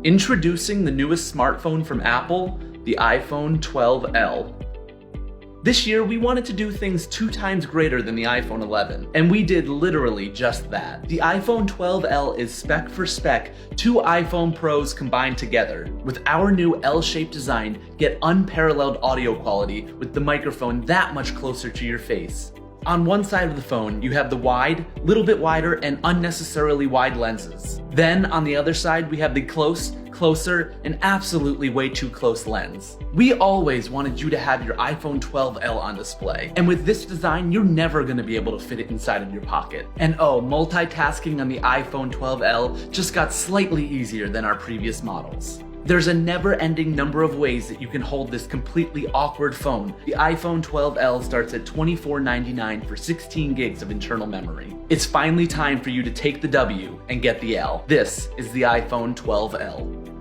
Introducing the newest smartphone from Apple, the iPhone 12L. This year, we wanted to do things 2 times greater than the iPhone 11, and we did literally just that. The iPhone 12L is spec for spec 2 iPhone Pros combined together. With our new L-shaped design, get unparalleled audio quality with the microphone that much closer to your face. On one side of the phone, you have the wide, little bit wider, and unnecessarily wide lenses. Then on the other side, we have the close, closer, and absolutely way too close lens. We always wanted you to have your iPhone 12L on display, and with this design, you're never gonna be able to fit it inside of your pocket. And oh, multitasking on the iPhone 12L just got slightly easier than our previous models. There's a never-ending number of ways that you can hold this completely awkward phone. The iPhone 12L starts at $24.99 for 16 gigs of internal memory. It's finally time for you to take the W and get the L. This is the iPhone 12L.